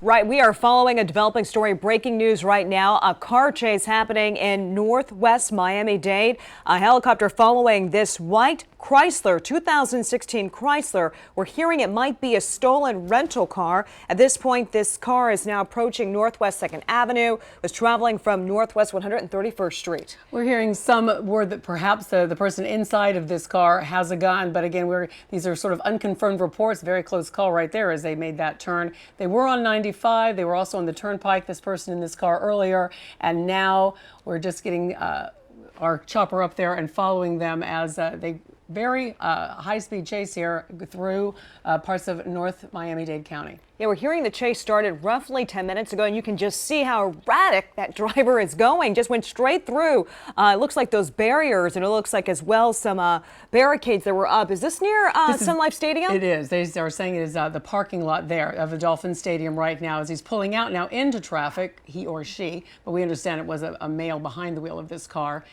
Right, we are following a developing story, breaking news right now. A car chase happening in northwest Miami-Dade. A helicopter following this white Chrysler, 2016 Chrysler. We're hearing it might be a stolen rental car. At this point, this car is now approaching Northwest 2nd Avenue, was traveling from Northwest 131st Street. We're hearing some word that perhaps the person inside of this car has a gun, but again, these are sort of unconfirmed reports. Very close call right there as they made that turn. They were on 95. They were also on the turnpike, this person in this car earlier, and now we're just getting our chopper up there and following them as they very high-speed chase here through parts of North Miami-Dade County. Yeah, we're hearing the chase started roughly 10 minutes ago, and you can just see how erratic that driver is going. Just went straight through. It looks like those barriers, and it looks like as well some barricades that were up. Is this near Sun Life Stadium? It is. They are saying it is the parking lot there of the Dolphin Stadium right now as he's pulling out now into traffic, he or she, but we understand it was a male behind the wheel of this car.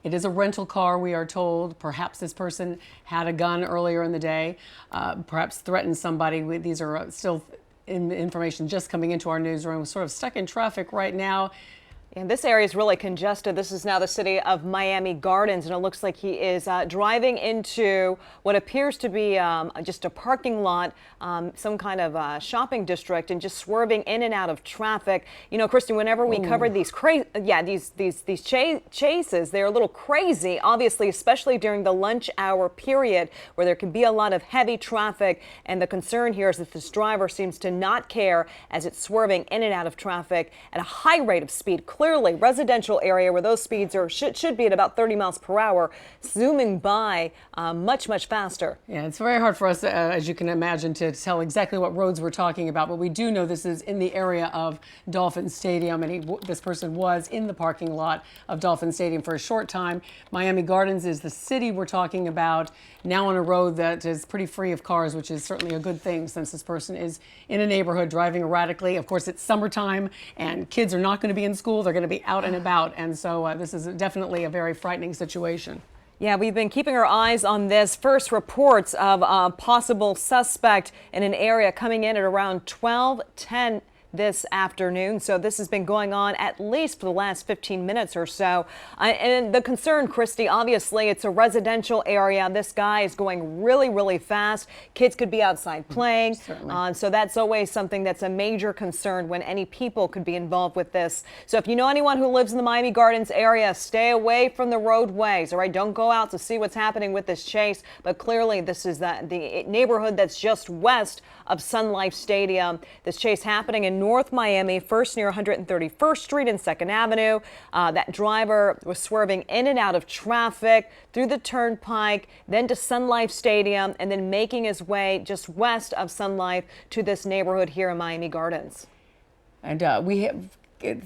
It is a rental car, we are told. Perhaps this person had a gun earlier in the day, perhaps threatened somebody. These are still information just coming into our newsroom. We're sort of stuck in traffic right now. And this area is really congested. This is now the city of Miami Gardens, and it looks like he is driving into what appears to be just a parking lot, some kind of shopping district, and just swerving in and out of traffic. You know, Kristen, whenever we covered these chases, they're a little crazy, obviously, especially during the lunch hour period where there can be a lot of heavy traffic. And the concern here is that this driver seems to not care as it's swerving in and out of traffic at a high rate of speed. Clearly, residential area where those speeds are should be at about 30 miles per hour, zooming by much faster. Yeah, it's very hard for us, as you can imagine, to tell exactly what roads we're talking about, but we do know this is in the area of Dolphin Stadium, and this person was in the parking lot of Dolphin Stadium for a short time. Miami Gardens is the city we're talking about, now on a road that is pretty free of cars, which is certainly a good thing since this person is in a neighborhood driving erratically. Of course, it's summertime and kids are not going to be in school. They're going to be out and about. And so this is definitely a very frightening situation. Yeah, we've been keeping our eyes on this. First reports of a possible suspect in an area coming in at around 12:10 this afternoon. So this has been going on at least for the last 15 minutes or so. And the concern, Christy, obviously it's a residential area. This guy is going really fast. Kids could be outside playing. So that's always something that's a major concern when any people could be involved with this. So if you know anyone who lives in the Miami Gardens area, stay away from the roadways. All right, don't go out to see what's happening with this chase. But clearly this is the neighborhood that's just west of Sun Life Stadium. This chase happening in North Miami, first near 131st Street and 2nd Avenue. That driver was swerving in and out of traffic through the turnpike, then to Sun Life Stadium, and then making his way just west of Sun Life to this neighborhood here in Miami Gardens. And we have,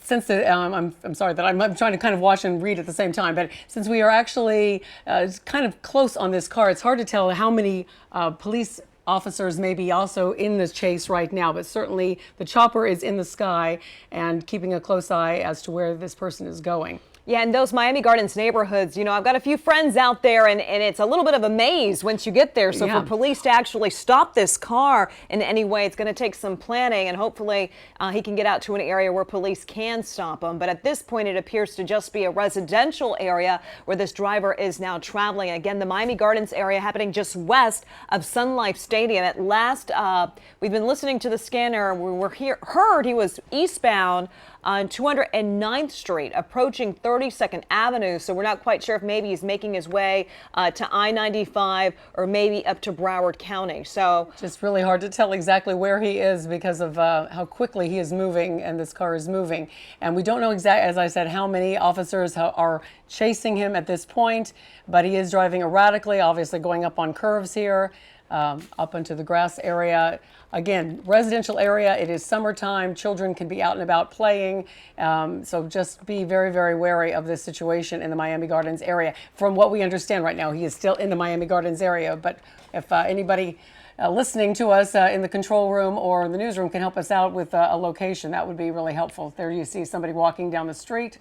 since I'm sorry that I'm trying to kind of watch and read at the same time, but since we are actually kind of close on this car, it's hard to tell how many police officers may be also in this chase right now, but certainly the chopper is in the sky and keeping a close eye as to where this person is going. Yeah, in those Miami Gardens neighborhoods, you know, I've got a few friends out there, and it's a little bit of a maze once you get there. So for police to actually stop this car in any way, it's going to take some planning, and hopefully he can get out to an area where police can stop him. But at this point, it appears to just be a residential here where this driver is now traveling. Again, the Miami Gardens area happening just west of Sun Life Stadium. At last, we've been listening to the scanner. We heard he was eastbound on 209th Street, approaching 32nd Avenue. So we're not quite sure if maybe he's making his way to I-95 or maybe up to Broward County. So just really hard to tell exactly where he is because of how quickly he is moving and this car is moving. And we don't know exactly, as I said, how many officers are chasing him at this point, but he is driving erratically, obviously going up on curves here. Up into the grass area. Again, residential area, it is summertime. Children can be out and about playing. So just be very wary of this situation in the Miami Gardens area. From what we understand right now, he is still in the Miami Gardens area. But if anybody listening to us in the control room or in the newsroom can help us out with a location, that would be really helpful. There you see somebody walking down the street.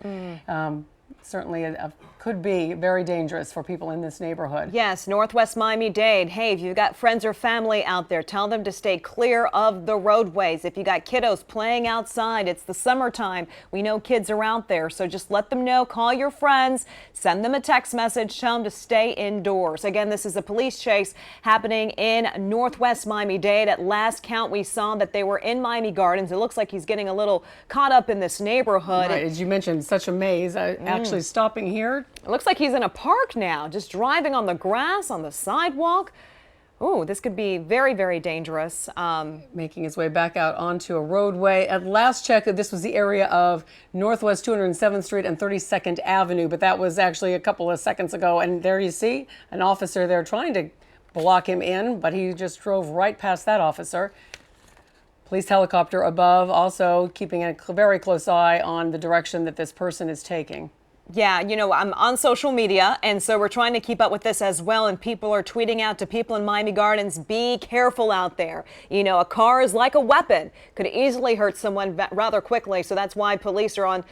certainly could be very dangerous for people in this neighborhood. Yes, Northwest Miami-Dade. Hey, if you've got friends or family out there, tell them to stay clear of the roadways. If you got kiddos playing outside, it's the summertime. We know kids are out there, so just let them know. Call your friends, send them a text message, tell them to stay indoors. Again, this is a police chase happening in Northwest Miami-Dade. At last count, we saw that they were in Miami Gardens. It looks like he's getting a little caught up in this neighborhood. Right, as you mentioned, such a maze. Actually stopping here. It looks like he's in a park now, just driving on the grass, on the sidewalk. Oh, this could be very, very dangerous. Making his way back out onto a roadway. At last check, this was the area of Northwest 207th Street and 32nd Avenue, but that was actually a couple of seconds ago. And there you see an officer there trying to block him in, but he just drove right past that officer. Police helicopter above, also keeping a very close eye on the direction that this person is taking. Yeah, you know, I'm on social media, and so we're trying to keep up with this as well. And people are tweeting out to people in Miami Gardens, be careful out there. You know, a car is like a weapon, could easily hurt someone rather quickly. So that's why police are on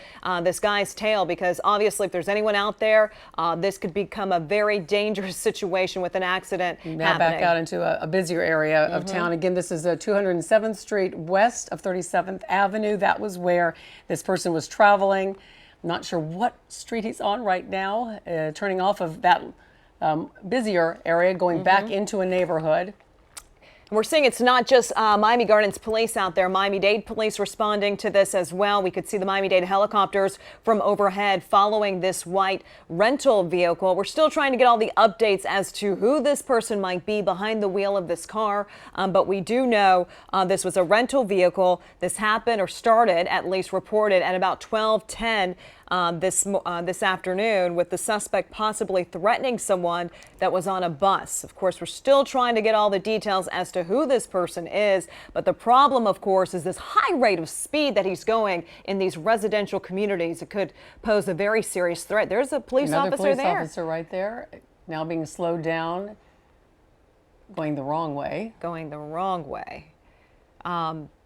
this guy's tail, because obviously if there's anyone out there, this could become a very dangerous situation with an accident now happening. Back out into a busier area of town. Again, this is 207th Street west of 37th Avenue. That was where this person was traveling. Not sure what street he's on right now, turning off of that busier area, going back into a neighborhood. We're seeing it's not just Miami Gardens police out there. Miami-Dade police responding to this as well. We could see the Miami-Dade helicopters from overhead following this white rental vehicle. We're still trying to get all the updates as to who this person might be behind the wheel of this car. But we do know this was a rental vehicle. This happened, or started, at least reported, at about 12:10 this afternoon, with the suspect possibly threatening someone that was on a bus. Of course, we're still trying to get all the details as to who this person is, but the problem, of course, is this high rate of speed that he's going in these residential communities. It could pose a very serious threat. There's a police Another officer police there. officer right there, now being slowed down, going the wrong way. Going the wrong way.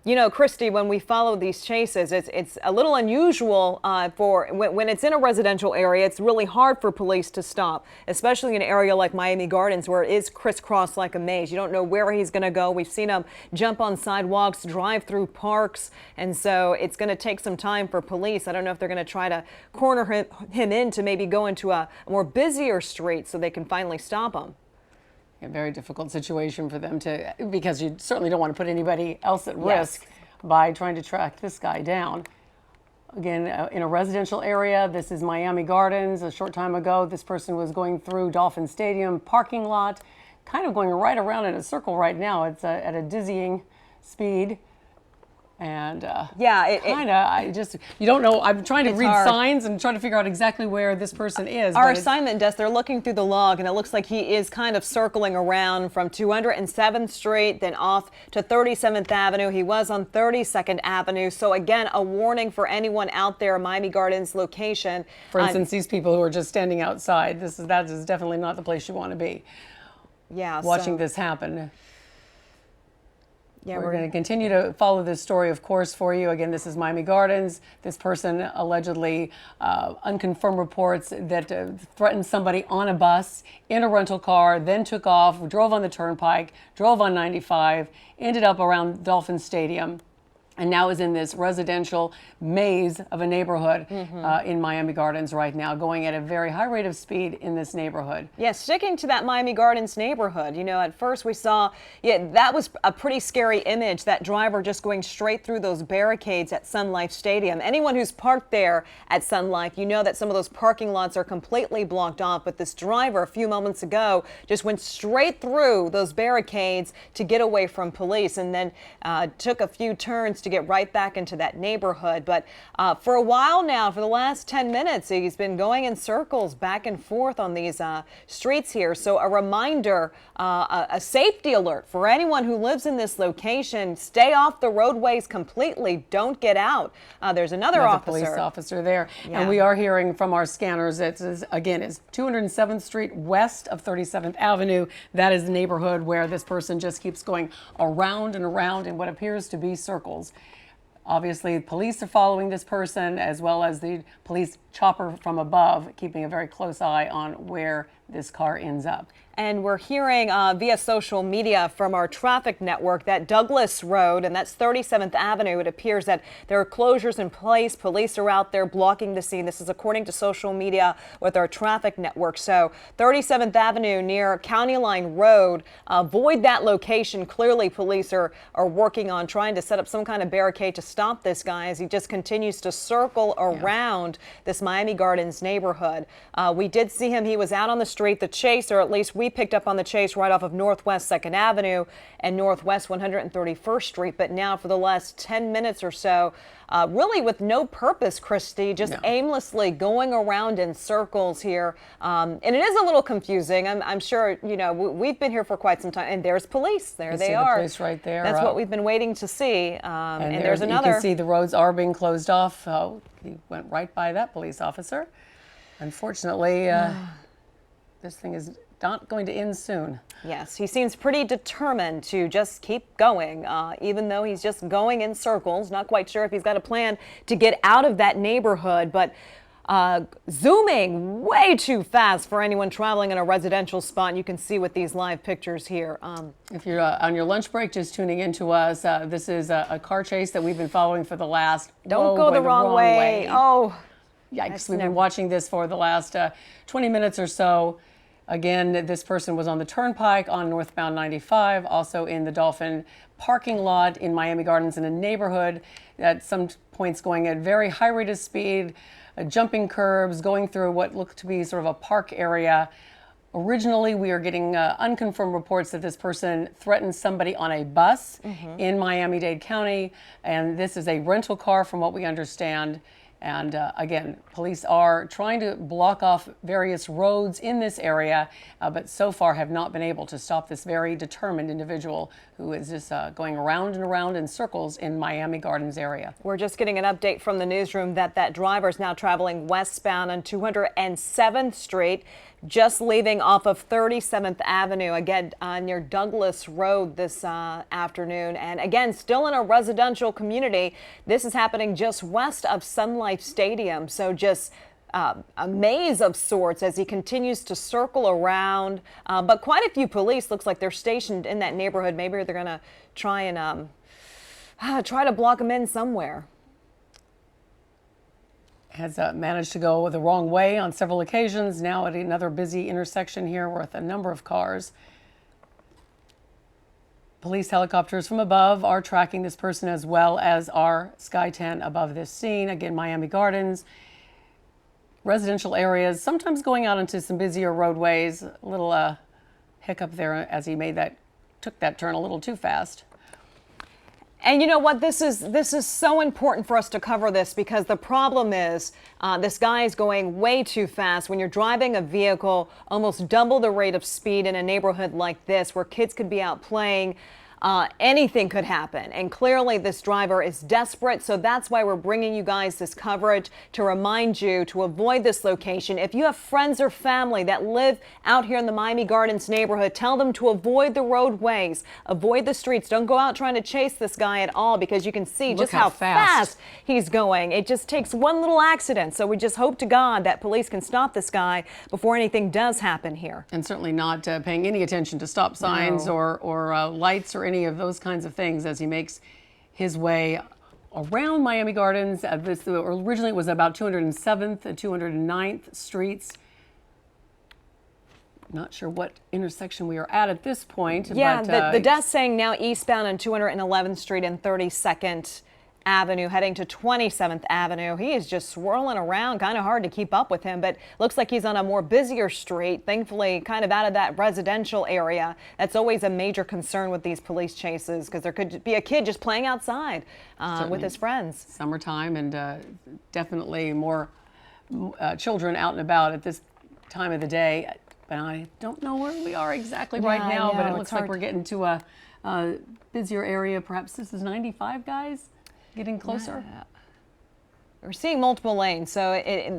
You know, Christy, when we follow these chases, it's a little unusual for when it's in a residential area. It's really hard for police to stop, especially in an area like Miami Gardens, where it is crisscrossed like a maze. You don't know where he's going to go. We've seen him jump on sidewalks, drive through parks, and so it's going to take some time for police. I don't know if they're going to try to corner him in to maybe go into a more busier street so they can finally stop him. A very difficult situation for them to, because you certainly don't want to put anybody else at risk by trying to track this guy down. Again, in a residential area, this is Miami Gardens. A short time ago, this person was going through Dolphin Stadium parking lot, kind of going right around in a circle right now. It's at a dizzying speed. And yeah, you don't know. I'm trying to read signs and trying to figure out exactly where this person is. Our assignment desk, they're looking through the log, and it looks like he is kind of circling around from 207th Street, then off to 37th Avenue. He was on 32nd Avenue. So again, a warning for anyone out there, Miami Gardens location. For instance, these people who are just standing outside, that is definitely not the place you want to be. Yeah, watching this happen. Yeah, we're going to continue to follow this story, of course, for you. Again, this is Miami Gardens. This person allegedly, unconfirmed reports that threatened somebody on a bus in a rental car, then took off, drove on the turnpike, drove on 95, ended up around Dolphin Stadium, and now is in this residential maze of a neighborhood in Miami Gardens right now, going at a very high rate of speed in this neighborhood. Yeah, sticking to that Miami Gardens neighborhood, you know, at first we saw, that was a pretty scary image, that driver just going straight through those barricades at Sun Life Stadium. Anyone who's parked there at Sun Life, you know that some of those parking lots are completely blocked off, but this driver a few moments ago just went straight through those barricades to get away from police, and then took a few turns to get right back into that neighborhood. But for a while now, for the last 10 minutes, he's been going in circles back and forth on these streets here. So a reminder, a safety alert for anyone who lives in this location: stay off the roadways completely. Don't get out. There's another police officer there. Yeah. And we are hearing from our scanners, it's 207th Street west of 37th Avenue. That is the neighborhood where this person just keeps going around and around in what appears to be circles. Obviously, police are following this person, as well as the police chopper from above, keeping a very close eye on where this car ends up. And we're hearing via social media from our traffic network that Douglas Road, and that's 37th Avenue, it appears that there are closures in place. Police are out there blocking the scene. This is according to social media with our traffic network. So 37th Avenue near County Line Road, avoid that location. Clearly, police are working on trying to set up some kind of barricade to stop this guy as he just continues to circle around this Miami Gardens neighborhood. We did see him. He was out on the street. The chase, or at least we picked up on the chase right off of Northwest 2nd Avenue and Northwest 131st Street. But now for the last 10 minutes or so, really with no purpose, Christy, just aimlessly going around in circles here. And it is a little confusing. I'm sure, you know, we've been here for quite some time. And there's police. There they are. The police right there. That's what we've been waiting to see. And there's another. You can see the roads are being closed off. He went right by that police officer. Unfortunately, this thing is not going to end soon. Yes, he seems pretty determined to just keep going, even though he's just going in circles. Not quite sure if he's got a plan to get out of that neighborhood, but zooming way too fast for anyone traveling in a residential spot. And you can see with these live pictures here. If you're on your lunch break, just tuning into us, this is a car chase that we've been following for the last... Don't go the wrong way. Oh, yikes. We've been watching this for the last 20 minutes or so. Again, this person was on the turnpike on northbound 95, also in the Dolphin parking lot in Miami Gardens in a neighborhood at some points going at very high rate of speed, jumping curbs, going through what looked to be sort of a park area. Originally, we are getting unconfirmed reports that this person threatened somebody on a bus in Miami-Dade County, and this is a rental car from what we understand. And again, police are trying to block off various roads in this area, but so far have not been able to stop this very determined individual who is just going around and around in circles in Miami Gardens area. We're just getting an update from the newsroom that driver is now traveling westbound on 207th Street, just leaving off of 37th Avenue, again near Douglas Road this afternoon. And again, still in a residential community. This is happening just west of Sun Life Stadium. So just a maze of sorts as he continues to circle around. But quite a few police looks like they're stationed in that neighborhood. Maybe they're going to try and try to block him in somewhere. Has managed to go the wrong way on several occasions. Now at another busy intersection here with a number of cars. Police helicopters from above are tracking this person, as well as our Sky-10 above this scene. Again, Miami Gardens, residential areas, sometimes going out into some busier roadways. A little hiccup there as he took that turn a little too fast. And you know what? This is so important for us to cover this, because the problem is this guy is going way too fast. When you're driving a vehicle almost double the rate of speed in a neighborhood like this, where kids could be out playing, anything could happen. And clearly this driver is desperate. So that's why we're bringing you guys this coverage to remind you to avoid this location. If you have friends or family that live out here in the Miami Gardens neighborhood, tell them to avoid the roadways, avoid the streets. Don't go out trying to chase this guy at all, because you can see just how fast he's going. It just takes one little accident. So we just hope to God that police can stop this guy before anything does happen here. And certainly not paying any attention to stop signs or lights or any of those kinds of things as he makes his way around Miami Gardens. Originally it was about 207th and 209th Streets. Not sure what intersection we are at this point. Yeah, but, the desk saying now eastbound on 211th Street and 32nd Avenue, heading to 27th Avenue. He is just swirling around, kind of hard to keep up with him, but looks like he's on a more busier street, thankfully kind of out of that residential area. That's always a major concern with these police chases, because there could be a kid just playing outside with his friends. Summertime, and definitely more children out and about at this time of the day. But I don't know where we are exactly right now, but it looks like we're getting to a busier area. Perhaps this is 95, guys? Getting closer? Yeah. We're seeing multiple lanes, so it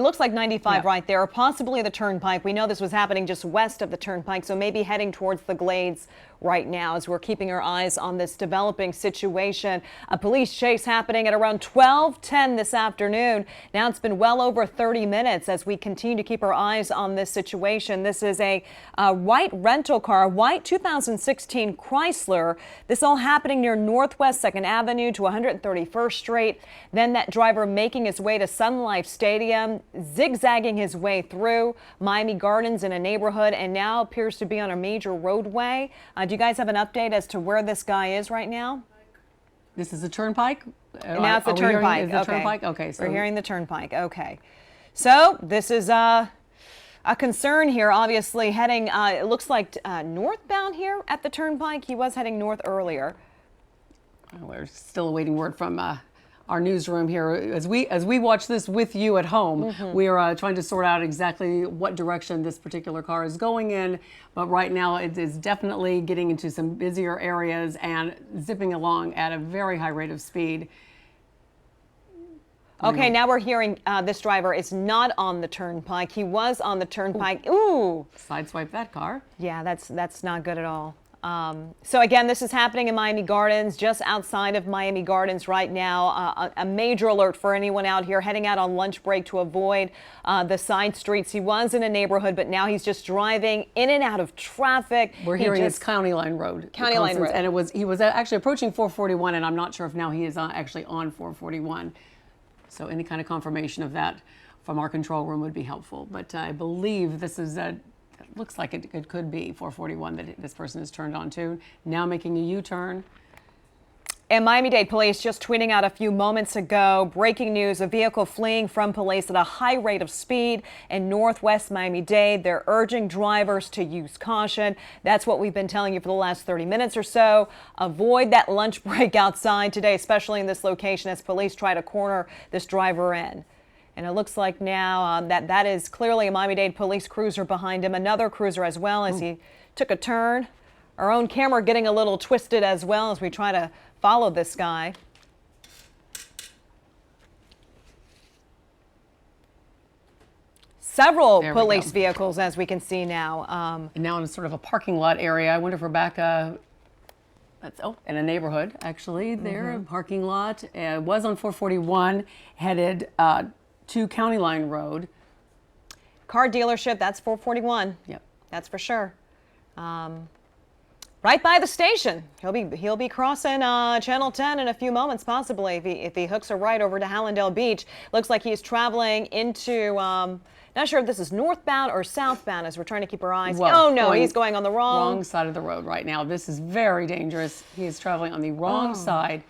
looks like 95 right there, or possibly the turnpike. We know this was happening just west of the turnpike, so maybe heading towards the Glades right now as we're keeping our eyes on this developing situation. A police chase happening at around 12:10 this afternoon. Now it's been well over 30 minutes as we continue to keep our eyes on this situation. This is a white rental car, a white 2016 Chrysler. This all happening near Northwest 2nd Avenue to 131st Street. Then that driver making his way to Sun Life Stadium, zigzagging his way through Miami Gardens in a neighborhood, and now appears to be on a major roadway. Do you guys have an update as to where this guy is right now? This is a turnpike? Now it's the turnpike. Okay. Turnpike? Okay. So we're hearing the turnpike. Okay. So this is a concern here, obviously heading, it looks like northbound here at the turnpike. He was heading north earlier. We're still awaiting word from our newsroom here. As we watch this with you at home, we are trying to sort out exactly what direction this particular car is going in. But right now it is definitely getting into some busier areas and zipping along at a very high rate of speed. Okay, now we're hearing this driver is not on the turnpike. He was on the turnpike. Ooh. Sideswipe that car. Yeah, that's not good at all. So again, this is happening in Miami Gardens, just outside of Miami Gardens right now. A major alert for anyone out here heading out on lunch break to avoid the side streets. He was in a neighborhood, but now he's just driving in and out of traffic. We're hearing it's County Line Road. County Line Road. And he was actually approaching 441, and I'm not sure if now he is actually on 441. So any kind of confirmation of that from our control room would be helpful. But I believe this is it looks like it could be 441 that this person is turned onto. Now making a U-turn. And Miami-Dade police just tweeting out a few moments ago, breaking news, a vehicle fleeing from police at a high rate of speed in Northwest Miami-Dade. They're urging drivers to use caution. That's what we've been telling you for the last 30 minutes or so. Avoid that lunch break outside today, especially in this location as police try to corner this driver in. And it looks like now that is clearly a Miami-Dade police cruiser behind him, another cruiser as well as he took a turn. Our own camera getting a little twisted as well as we try to follow this guy. Several police vehicles, as we can see now. And now in sort of a parking lot area. I wonder if we're back in a neighborhood, actually, there, parking lot. Was on 441, headed to County Line Road. Car dealership, that's 441. Yep. That's for sure. Right by the station. He'll be crossing Channel 10 in a few moments, possibly, if he hooks a right over to Hallandale Beach. Looks like he's traveling into, not sure if this is northbound or southbound as we're trying to keep our eyes. Well, oh no, he's going on the wrong side of the road right now. This is very dangerous. He is traveling on the wrong side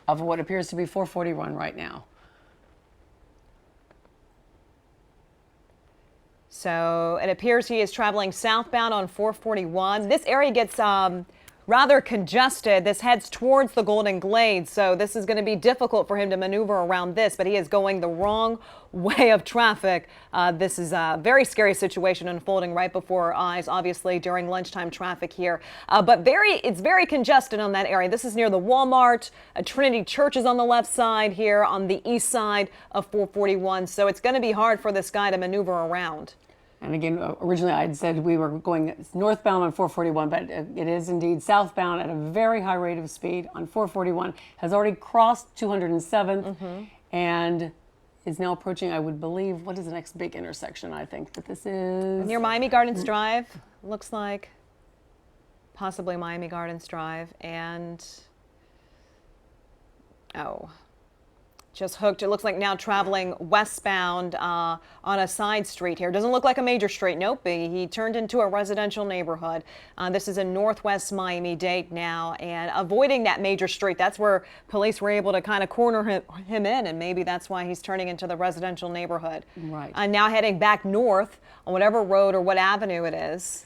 of what appears to be 441 right now. So it appears he is traveling southbound on 441. This area gets rather congested. This heads towards the Golden Glades, so this is going to be difficult for him to maneuver around this, but he is going the wrong way of traffic. This is a very scary situation unfolding right before our eyes, obviously, during lunchtime traffic here. But it's very congested on that area. This is near the Walmart. Trinity Church is on the left side here on the east side of 441, so it's going to be hard for this guy to maneuver around. And again, originally I had said we were going northbound on 441, but it is indeed southbound at a very high rate of speed on 441. Has already crossed 207th and is now approaching, I would believe, what is the next big intersection? I think that this is near Miami Gardens Drive. Looks like possibly Miami Gardens Drive, and just hooked. It looks like now traveling westbound on a side street here. Doesn't look like a major street. Nope. He turned into a residential neighborhood. This is in Northwest Miami-Dade now, and avoiding that major street. That's where police were able to kind of corner him in, and maybe that's why he's turning into the residential neighborhood. Right. Now heading back north on whatever road or what avenue it is.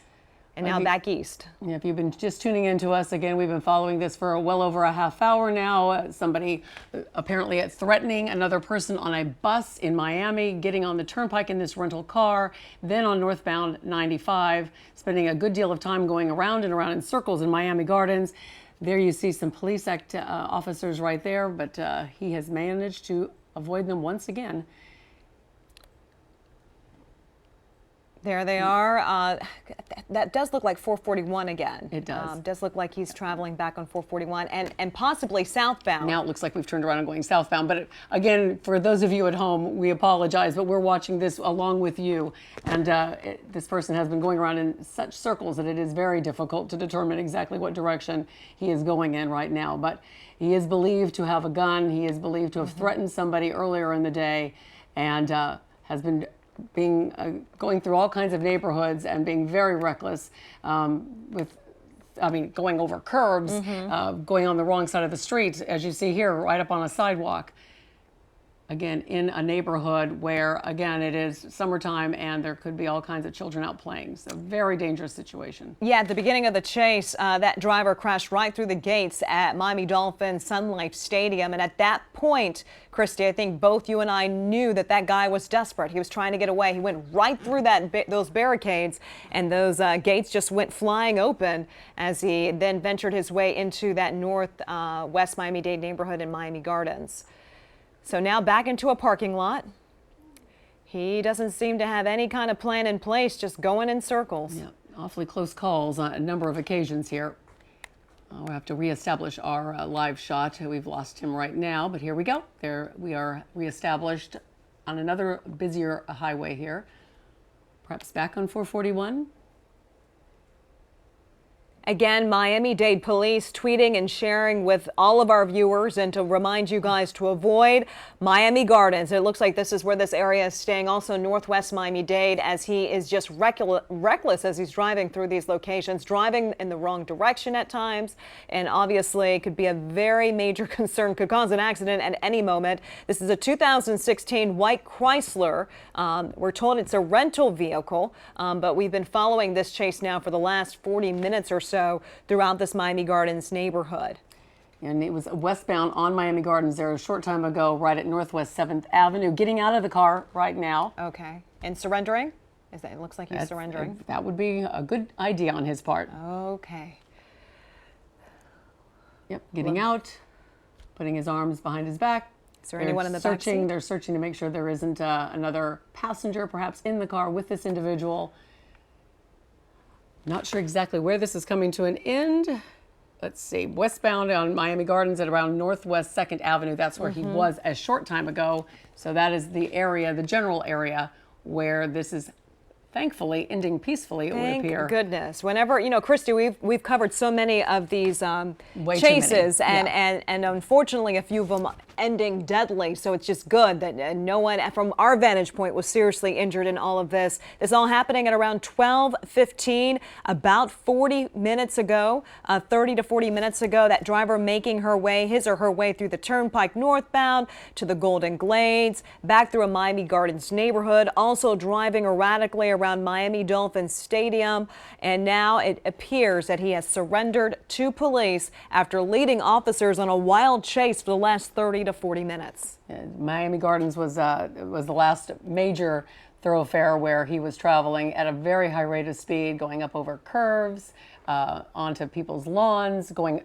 And now back east. Yeah, if you've been just tuning in to us, again, we've been following this for well over a half hour now. Somebody apparently threatening another person on a bus in Miami, getting on the turnpike in this rental car, then on northbound 95, spending a good deal of time going around and around in circles in Miami Gardens. There you see some police officers right there, but he has managed to avoid them once again. There they are. That does look like 441 again. It does. Does look like he's traveling back on 441 and possibly southbound. Now it looks like we've turned around and going southbound. But again, for those of you at home, we apologize, but we're watching this along with you. And this person has been going around in such circles that it is very difficult to determine exactly what direction he is going in right now. But he is believed to have a gun. He is believed to have threatened somebody earlier in the day, and has been going through all kinds of neighborhoods and being very reckless going over curbs, going on the wrong side of the street, as you see here, right up on a sidewalk. Again, in a neighborhood where, again, it is summertime and there could be all kinds of children out playing. So very dangerous situation. Yeah, at the beginning of the chase, that driver crashed right through the gates at Miami Dolphin Sun Life Stadium. And at that point, Christy, I think both you and I knew that that guy was desperate. He was trying to get away. He went right through those barricades, and those gates just went flying open as he then ventured his way into that West Miami-Dade neighborhood in Miami Gardens. So now back into a parking lot. He doesn't seem to have any kind of plan in place, just going in circles. Yeah, awfully close calls on a number of occasions here. We'll have to reestablish our live shot. We've lost him right now, but here we go. There we are, reestablished on another busier highway here. Perhaps back on 441. Again, Miami-Dade police tweeting and sharing with all of our viewers, and to remind you guys to avoid Miami Gardens. It looks like this is where this area is staying. Also northwest Miami-Dade, as he is just reckless as he's driving through these locations, driving in the wrong direction at times. And obviously it could be a very major concern, could cause an accident at any moment. This is a 2016 white Chrysler. We're told it's a rental vehicle, but we've been following this chase now for the last 40 minutes or so throughout this Miami Gardens neighborhood. And it was westbound on Miami Gardens there a short time ago, right at Northwest 7th Avenue, getting out of the car right now. Okay. And surrendering? It looks like he's surrendering. That would be a good idea on his part. Okay. Yep, getting out, putting his arms behind his back. Is there anyone in the back seat? They're searching to make sure there isn't another passenger perhaps in the car with this individual. Not sure exactly where this is coming to an end. Let's see, westbound on Miami Gardens at around Northwest 2nd Avenue. That's where he was a short time ago. So that is the area, the general area, where this is thankfully ending peacefully, it would appear. Thank goodness. Whenever, Christy, we've covered so many of these chases, and unfortunately a few of them ending deadly. So it's just good that no one from our vantage point was seriously injured in all of this. This all happening at around 12:15, about 40 minutes ago, 30 to 40 minutes ago. That driver making his or her way through the turnpike northbound to the Golden Glades, back through a Miami Gardens neighborhood, also driving erratically around Miami Dolphin Stadium. And now it appears that he has surrendered to police after leading officers on a wild chase for the last 30 to 40 minutes. Miami Gardens was the last major thoroughfare where he was traveling at a very high rate of speed, going up over curves, onto people's lawns, going